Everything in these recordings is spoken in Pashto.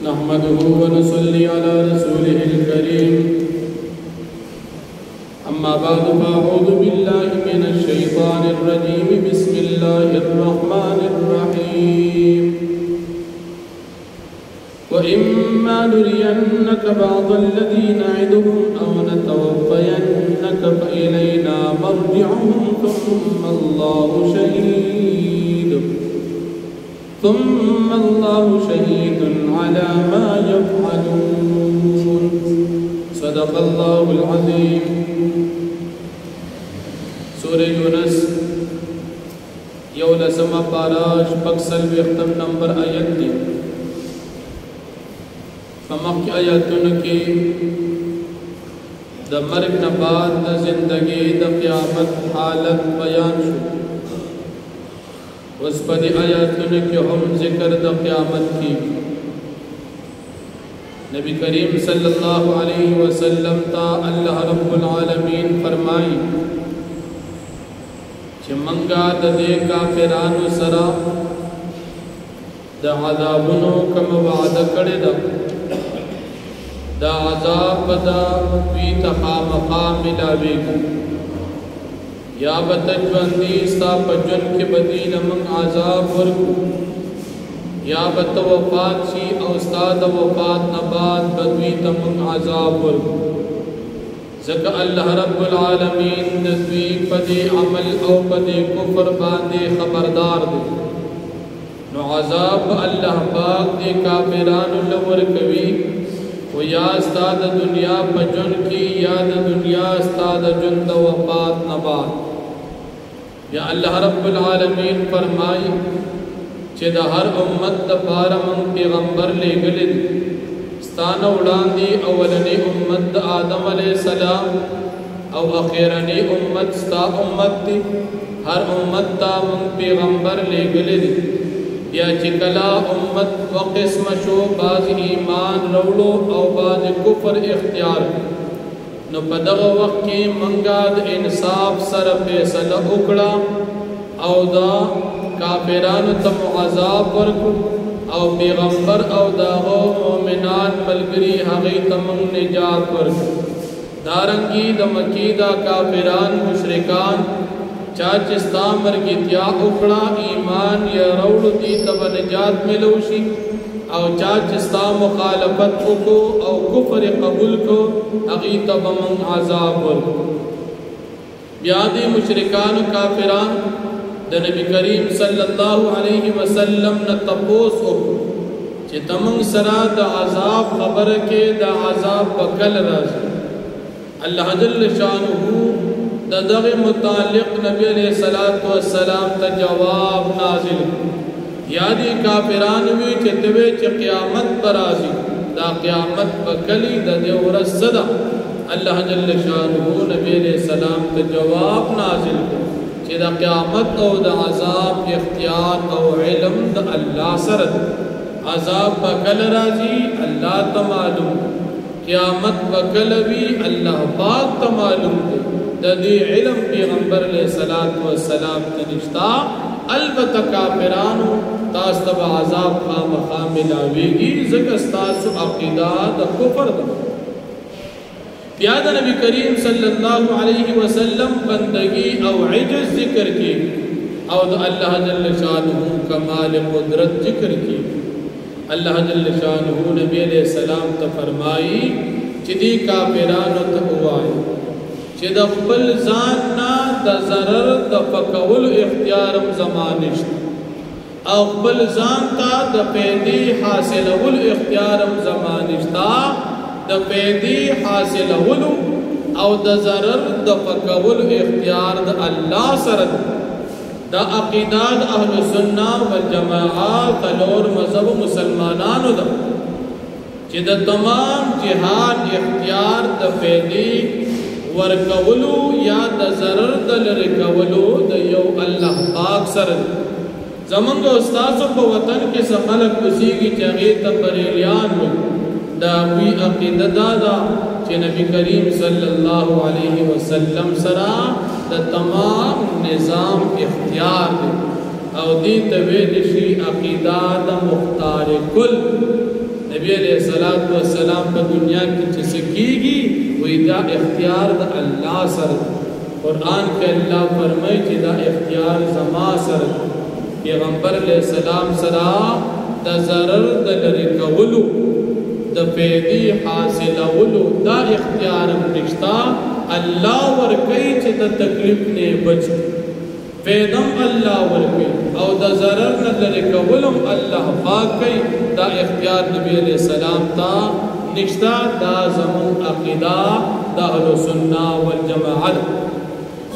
نحمده ونصلي على رسوله الكريم أما بعد فأعوذ بالله من الشيطان الرجيم بسم الله الرحمن الرحيم وإما نرينك بعض الذي نعدهم أو نتوفينك فإلينا مرجعهم ثم الله شهيد على ما يفعلون صدق الله العظيم سورة يونس یولسمہ پارہ شپږ څلوېښتم نمبر آیت دی فمخکې آیاتونو کې د مرګ نه بعد د زندګۍ د قیامت حالت بیان شو اوس په دې آیاتونو کې هم ذکر د قیامت کی نبی کریم صلی الله علیه وسلم تا الله رب العالمین فرمایي چې منګه د دې کافرانو سره د عذابونو کوم وعده کړی ده دا عذاب دا وی تخامخا ملاویگی یا بتجوندی ستا پجن کے بدین من عذاب ورکو یا بتوفات شی او ستا دا وفات نباد بدوی تمن عذاب ورکو زکا اللہ رب العالمین ندوی پدی عمل او پدی کفر باندے خبردار دے نو عذاب اللہ پاک دے کافران لور کوي و یا استاد دنیا پجن کی یا دنیا استاد جن د وفات نبات یا اللہ رب العالمین فرمائی چې د هر امت د پاره من پیغمبر لېږلی ستانه وړاندې اولنی امت د آدم علیه السلام او اخیرنی امت ستا امت دی هر امت ته من پیغمبر لېږلی دی یا چې کلا امت و قسم شو باز ایمان روڑو او باز کفر اختیار نو په دغه وخت کې منګه د انصاف سره فیصله وکړه او دا کافرانو ته عذاب ورکړو او پیغمبر او داغو مؤمنان ملګری هغه ته نجات ورکړو دارنګي د مکی دا کافران مشرکان چاچستا مرگیتیا اکڑا ایمان یا روڑ دی تب نجات ملوشی او چاچستا مخالفت کو او کفر قبول کو اغیت بمن عذاب ورکو بیادی مشرکان و کافران دا نبی کریم صلی اللہ علیہ وسلم نتپوس اکو چی تمن سرا دا عذاب خبر کے دا عذاب بکل رازی اللہ جل شانہو دا دغه متعلق نبی علیہ السلام ته جواب نازل یادی کافران وی چې دوی چې قیامت برازي دا قیامت بکلی د دې ورسدا الله جل شانه نبی علیہ السلام ته جواب نازل چې دا قیامت او د عذاب اختیار او علم د الله سره عذاب بکل راځي الله ته معلوم قیامت بکل وی الله پاک ته معلوم دا دی علم پیغمبر علیہ السلام تنشتا البتہ کافرانو تاستب عذاب خامخا ملاویگی زکستاسو عقیدہ دا کفر دا پیادہ نبی کریم صلی اللہ علیہ وسلم بندگی او عجز ذکر کی او دا اللہ جل شانہ کمال قدرت ذکر کی اللہ جل شانہ نبی علیہ السلام تفرمائی چدی کافرانو تہوائی چې د خپل ځان نه د ضرر د پکول اختیارم زمانشت او خپل ځان ته د پیدې حاصلول اختیارم زمانشتا د پیدې حاصلول او د ضرر د پکول اختیار د الله سره دا عقیده اهل سنت والجماعه تلور مذهب مسلمانانو ده چې د تمام جهاد اختیار د پیدې ورکولو یا د ضرر د لری کولو د یو الله پاک سره زمونږ استادو په وطن کې سملک وسیږي چې هغه ته بریلیان وي دا وی عقیده دا چې نبی کریم صلی الله علیه وسلم سره د تمام نظام اختیار دی او دې ته ویل شي عقیده د مختار کل نبی علیہ السلام په دنیا کې چې سکیږي وې دا اختیار د الله سره قرآن کې الله فرمایي چې دا اختیار زما سره پیغمبر علیہ السلام سره د ضرر د لری کولو د پیدي حاصلولو دا اختیار نشتا الله ورکوي چې د تکلیف نه بچ پیدم الله ورکوي او د ضرر نه لری کولم الله پاک کوي دا اختیار نبی علیہ السلام تا نشتا دا زمون عقیده د اهل سنت والجماعت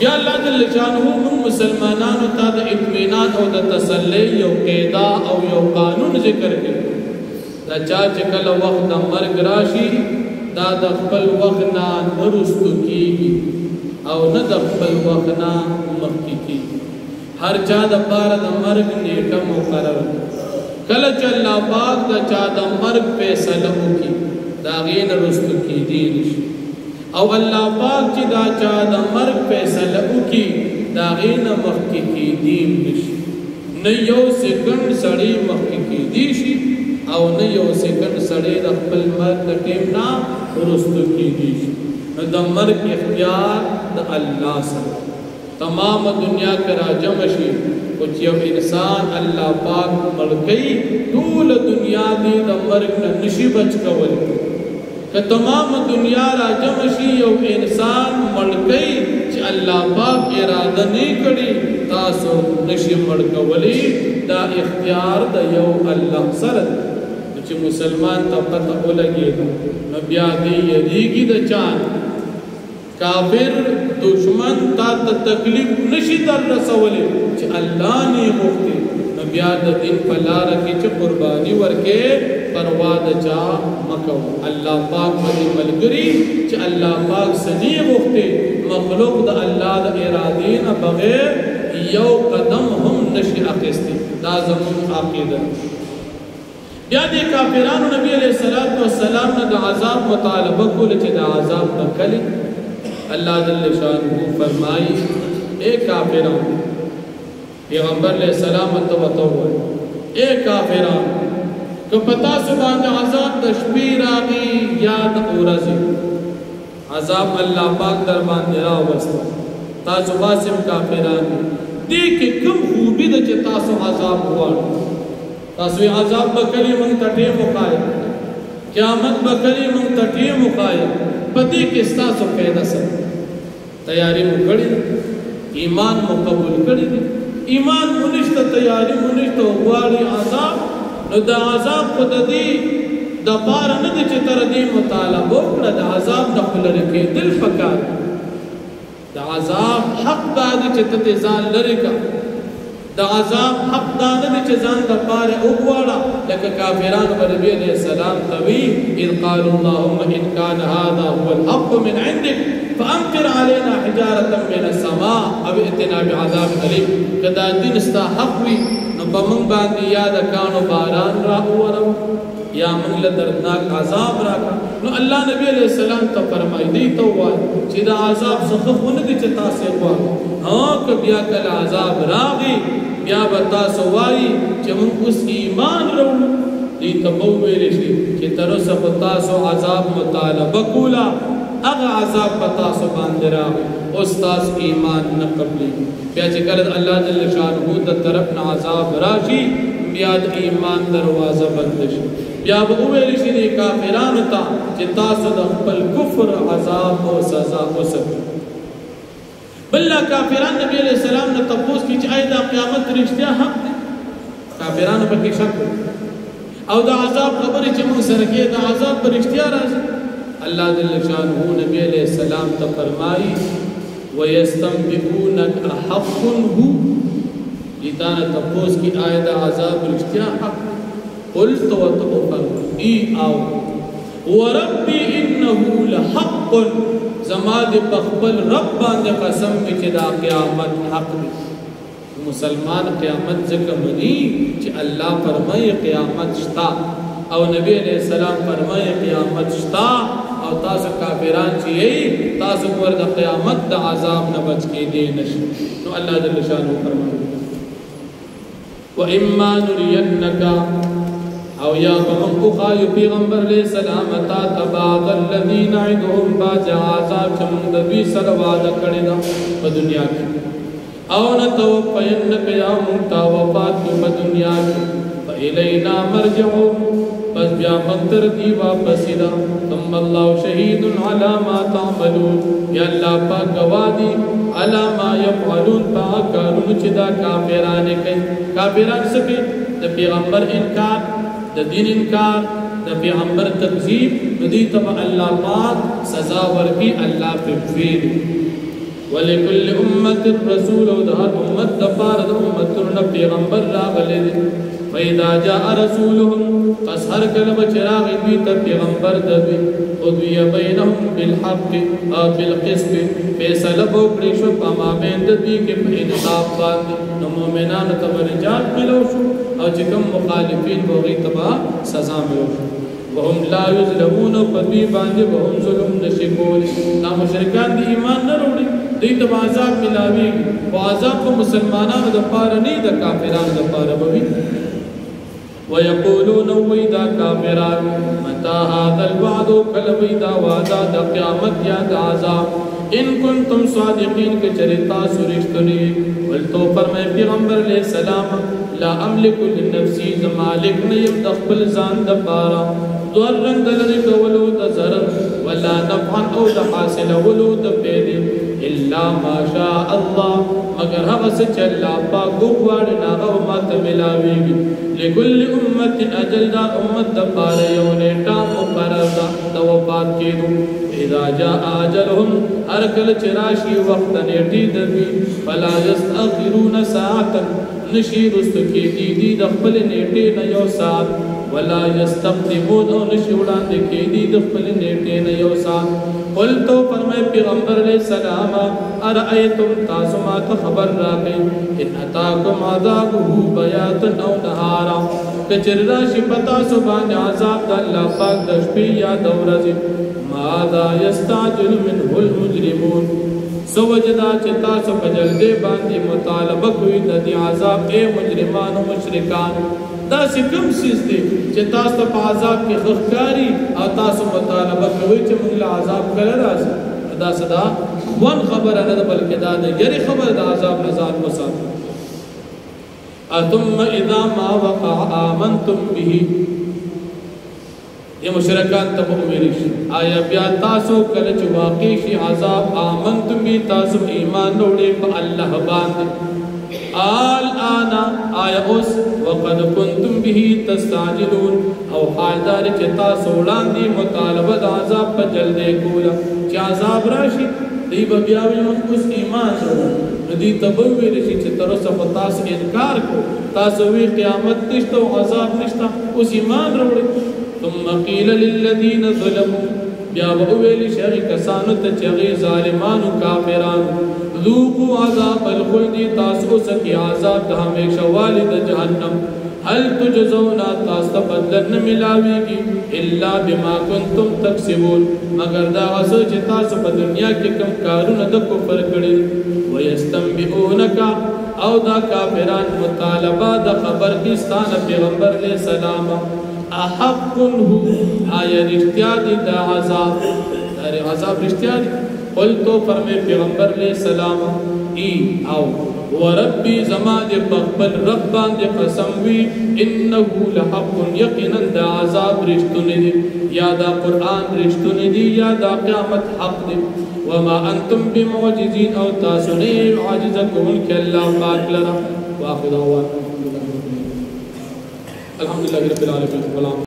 یا الله جل شانه موږ مسلمانانو ته د اطمینان او د تسلی یو قاعده او یو قانون ذکر کړي دا چې کله وخت د مرګ راشي دا د خپل وخت نه نرستو کیږي او نه د خپل وخت نه مخکې کیږي هر چا د پاره د مرګ نیټه مقرره کله چې الله پاک د چا د مرګ فیصله وکړي دا غین رستو کیږي نشي او الله پاک چې دا چا د مرګ فیصله وکړي دا غین مخکې کیږي نشي نه یو سکند سړی مخکې کیږي شي او نه یو سکند سړی د خپل مرګ د ټیم نه رستو کیږي نو د مرګ اختیار د الله سره تمام دنیا کرا جمع شي او چې یو انسان الله پاک ملکي ټول دنیا دې د مرګ نه نشي بچ کول که تمام دنیا را جمع شي یو انسان ملکي چې الله پاک اراده نه کړي تاسو نشي مړ کولی دا اختیار د یو الله سره چې مسلمان ته پته ولګي نو بیا دې یریږي د چان کافر دشمن تا تکلیف نشي در رسولې چې الله نه غوښتي نو بیا د دین په لار کې چې قرباني ورکې پروا د چا مکو الله پاک باندې ملګری چې الله پاک سني غوښتي مخلوق د الله د ارادې نه بغیر یو قدم هم نشي اخیستي دا زموږ عقیده بیا د کافرانو نبی علیہ السلام نه د عذاب مطالبه کول چې د عذاب نکلي اللہ جل شانہ فرمائی اے کافران پیغمبر علیہ السلام توتوہ اے کافران کہ پتا سبحان عذاب دشپی راگی یاد اورزی عذاب اللہ پاک دربان درا وستا تاسو باسم کافران دیکھ کم خوبی دا چے تاسو عذاب ہوا تاسو عذاب بکلی من تٹے مقائے قیامت بکلی من تٹے مقائے پتی کستا سو پیدا سر تیاری مکڑی ایمان مقبول کڑی ایمان منشت تیاری منشت وغواری عذاب نو دا عذاب خود دی دا پارا ندی چی تر دی مطالب وکڑا دا عذاب نقل رکی دل پکار دا عذاب حق دا دی چی تتزان لرکا دا عذاب حق دا ندی چی زان دا پارا اگوارا لکا کافران و نبی علیہ السلام توی اذ قالوا اللهم ان کان هذا هو الحق من عندك فامطر علينا حجارة من السماء او ائتنا بعذاب علیم کدا دین استا حق وی نو بمن باندې یاد کانو باران را اورو یا من لدردناک عذاب راکا نو اللہ نبی علیہ السلام تا فرمائی دی تو وای چی دا عذاب سخفون دی چتا سے وای ہاں کہ بیا کل عذاب راگی بیا بتاسو وائی چی من اس ایمان رو دی تبو میرے شی چی ترس بتاسو عذاب مطالبہ کولا اگا عذاب بتاسو باندرا استاس ایمان نقبلی بیا چی کرد اللہ جل شانہو دا طرفنا عذاب راشی بیاد ایمان دروازہ بندشی بیا بوویل شي د کافرانو ته چې تاسو د خپل کفر عذاب او سزا وسکئ بل کافران نبی علیہ السلام نه تپوس کی چې آیا د قیامت رښتیا حق دی کافرانو پکې شک او د عذاب خبرې چې موږ سره کې د عذاب پر رښتیا راځي الله جل شانه نبی علیہ السلام ته فرمایي ويستنبئونك حق هو لتانا تپوس کی آیا د عذاب رښتیا حق قلت وتقفل ای آو وربی انہو لحق زماد بخبل رب باند قسم بچی دا قیامت حق دی مسلمان قیامت ذکر منی چی اللہ فرمائی قیامت شتا او نبی علیہ السلام فرمائی قیامت شتا او تاسو کافران چی ای تاسو ورد قیامت دا عذاب نبچ کے دے نشی تو اللہ جل شانہ فرمائی وَإِمَّا نُرِيَنَّكَ او یا بمن اخایو پیغمبر علیہ السلام تا تبعض الذین عدهم باز عذاب چمون دوی سر وعدہ کردہ پا دنیا کی او نتوفینک یا منتا وفات کی پا دنیا کی فإلینا مرجعهم پس بیا مقدر دی واپسی دا ثم اللہ شہید علی ما تعملون یا اللہ پاک گوادی علی ما یفعلون پاک کارون چدا کافران کئی کافران سکے دا پیغمبر انکار دا دین انکار دا پیغمبر تکذیب ندی تبا اللہ پاک سزا ورکی اللہ پہ فید وَلِكُلِّ أُمَّةٍ رَسُولُ وَدَهَا أُمَّةَ دَفَارَ دا أُمَّتُرْنَ پیغمبر راغلے دے فَإِذَا جَاءَ رَسُولُهُمْ قَسْ هَرْ کلم چراغ دویتا پیغمبر دوی قُضْوِيَ بَيْنَهُمْ بِالْحَقِّ بِالْقِسْطِ فیصلہ بوکڑی شو پاما بین دوی کے انصاف باندے نو مومنان تب رجال ملو شو او چکم مخالفین بوغی تبا سزا ملو شو وهم لا یظلمون پدوی باندے وهم ظلم نشکول نا مشرکان دی ایمان نہ روڑی دی تب عذاب ملاوی و عذاب کو مسلمانان دا پار نہیں دا کافران دا پار بوی وَيَقُولُونَ وَإِذَا كَافِرَانُ مَتَى هَذَا الْوَعْدُ كَلَّا وَعْدَ دا قیامت یا دا عذاب ان کنتم صادقین کے چرتا سرشتنی ولتو فرمائے پیغمبر علیہ السلام لا املک لنفسی مالک نیم دخبل زان دپارا ضرن دلرک ولو دزرن ولا نفعن او دحاصل ولو دپیدی الا ما شاء اللہ مگر حق سچ اللہ پاک گوار ناغو مات ملاویگی لکل امت اجل دا امت دپارا یونیٹا مقرر دا توفات کی دو اذا جاء اجلهم ارکل چراشی وقت نیٹی دبی فلا یستأخرون ساعتا نشی رست کی دی دخبل نیٹی نیو ساعت ولا یستقدمون او نشی اڑان کی دی دخبل نیٹی نیو ساعت قلتو فرمائے پیغمبر علیہ السلام ارائیتم تاسمات خبر راقی ان اتاکم عذابه بیاتا او نهارا کچر راشی پتا سبان عذاب دا اللہ پاک دشپی یا دورزی ماذا يستعجل منه المجرمون سوجدا چتا سو بجلدے باندی مطالبہ کوئی دی عذاب اے مجرمان و مشرکان دا سکم سیز دے چتا سو عذاب کی خخکاری آتا سو مطالبہ کوئی چھ منگل عذاب کر رازی دا صدا ون خبر اند بلکہ دا دے یری خبر دا عذاب نزاد مساد ثم اذا ما وقع آمنتم به یہ مشرکان تب امیرش آیا بیا تاسو کلچ واقعی شی عذاب آمنتم بی تاسو ایمان روڑے پا اللہ باندے آل آنا آیا اس وقد کنتم بھی تستعجلون او حالدار چی تاسو لاندی مطالبت عذاب پا جلدے کولا چی عذاب راشی دی بیاوی من اس ایمان روڑا ندی تبوی رشی چی ترسا فتاس انکار کو تاسوی قیامت نشتا و عذاب نشتا اس ایمان روڑے ثم قیل للذین ظلموا بیا بأویل شرک سانت چغی ظالمان کافران ذوقوا عذاب الخلد تاسو سکی عذاب دا ہمیشہ والد جہنم هل تجزونا تاستا بدلن ملاوی گی الا بما کنتم تکسبون مگر دا غصو چی تاسو پا دنیا کی کم کارون دا کفر کری ویستنبئونکا او دا کافران مطالبہ دا خبر کستان پیغمبر علیہ السلام احق ہو آیا رشتیا دی دا عذاب دار عذاب رشتیا دی قل تو فرمے پیغمبر علیہ السلام ای او وربی زمان دی بقبل ربان دی قسموی انہو لحق یقینا دا عذاب رشتن دی یا دا قرآن رشتن دی یا دا قیامت حق دی وما انتم بمعجزین او تاسنی عاجزکم کے اللہ پاک لرا واخد آوان الحمدللہ رب العالمین